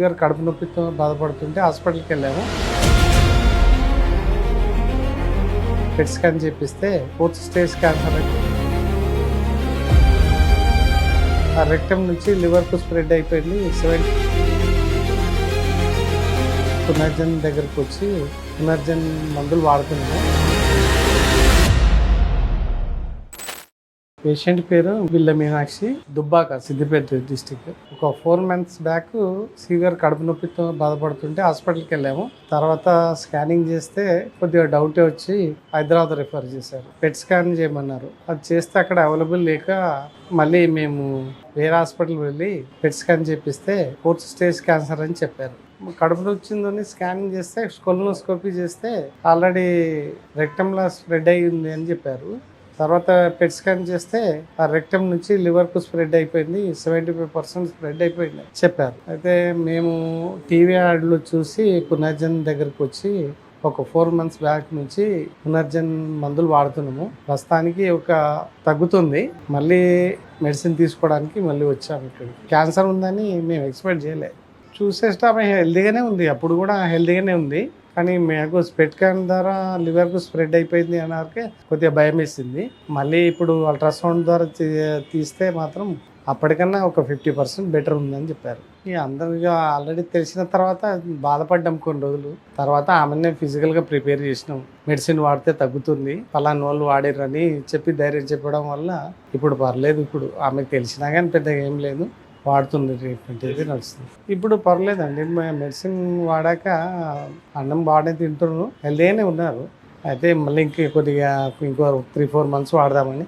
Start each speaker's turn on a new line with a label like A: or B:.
A: గారు కడుపు నొప్పితో బాధపడుతుంటే హాస్పిటల్కి వెళ్ళాము. పెట్ స్కాన్ చేపిస్తే 4th స్టేజ్ క్యాన్సర్ అయితే ఆ రెక్టమ్ నుంచి లివర్కు స్ప్రెడ్ అయిపోయింది. పునర్జన్ దగ్గరకు వచ్చి పునర్జన్ మందులు వాడుతున్నాము. పేషెంట్ పేరు బిల్ల మీనాక్షి, దుబ్బాక, సిద్దిపేట డిస్టిక్. ఒక 4 months బ్యాక్ గారు కడుపు నొప్పితో బాధపడుతుంటే హాస్పిటల్కి వెళ్ళాము. తర్వాత స్కానింగ్ చేస్తే కొద్దిగా డౌటే వచ్చి హైదరాబాద్ రిఫర్ చేశారు. పెట్ స్కాన్ చేయమన్నారు. అది చేస్తే అక్కడ అవైలబుల్ లేక మళ్ళీ మేము వేరే హాస్పిటల్ వెళ్ళి పెట్ స్కాన్ చేపిస్తే 4th స్టేజ్ క్యాన్సర్ అని చెప్పారు. కడుపు వచ్చిందని స్కానింగ్ చేస్తే కొలనోస్కోపీ చేస్తే ఆల్రెడీ రెక్టంలో స్ప్రెడ్ అయ్యి ఉంది అని చెప్పారు. తర్వాత పెట్ స్కాన్ చేస్తే ఆ రెక్టమ్ నుంచి లివర్కు స్ప్రెడ్ అయిపోయింది, 75% స్ప్రెడ్ అయిపోయింది చెప్పారు. అయితే మేము టీవీ యాడ్లు చూసి పునర్జన్ దగ్గరకు వచ్చి ఒక 4 months బ్యాక్ నుంచి పునర్జన్ మందులు వాడుతున్నాము. ప్రస్తుతానికి ఒక తగ్గుతుంది. మళ్ళీ మెడిసిన్ తీసుకోవడానికి మళ్ళీ వచ్చాము. ఇక్కడ క్యాన్సర్ ఉందని మేము ఎక్స్పెక్ట్ చేయలేదు. చూసే స్టాఫ్ హెల్తీగానే ఉంది, అప్పుడు కూడా హెల్తీగానే ఉంది. కానీ మాకు పెట్ స్కాన్ ద్వారా లివర్కు స్ప్రెడ్ అయిపోయింది అన్నాకే కొద్దిగా భయం వేసింది. మళ్ళీ ఇప్పుడు అల్ట్రాసౌండ్ ద్వారా తీస్తే మాత్రం అప్పటికన్నా ఒక 50% బెటర్ ఉందని చెప్పారు. ఇక అందరిగా ఆల్రెడీ తెలిసిన తర్వాత బాధపడ్డాం కొన్ని రోజులు. తర్వాత ఆమెనే ఫిజికల్గా ప్రిపేర్ చేసినాం. మెడిసిన్ వాడితే తగ్గుతుంది, పలానా వాళ్ళు వాడిరని చెప్పి ధైర్యం చెప్పడం వల్ల ఇప్పుడు పర్లేదు. ఇప్పుడు ఆమెకు తెలిసినా కానీ పెద్దగా ఏం లేదు, వాడుతుంది. ట్రీట్మెంట్ ఇది నడుస్తుంది. ఇప్పుడు పర్లేదండి, మెడిసిన్ వాడాక అన్నం బాగానే తింటున్నారు, హెల్తీగానే ఉన్నారు. అయితే మళ్ళీ ఇంకో 3-4 months వాడదామని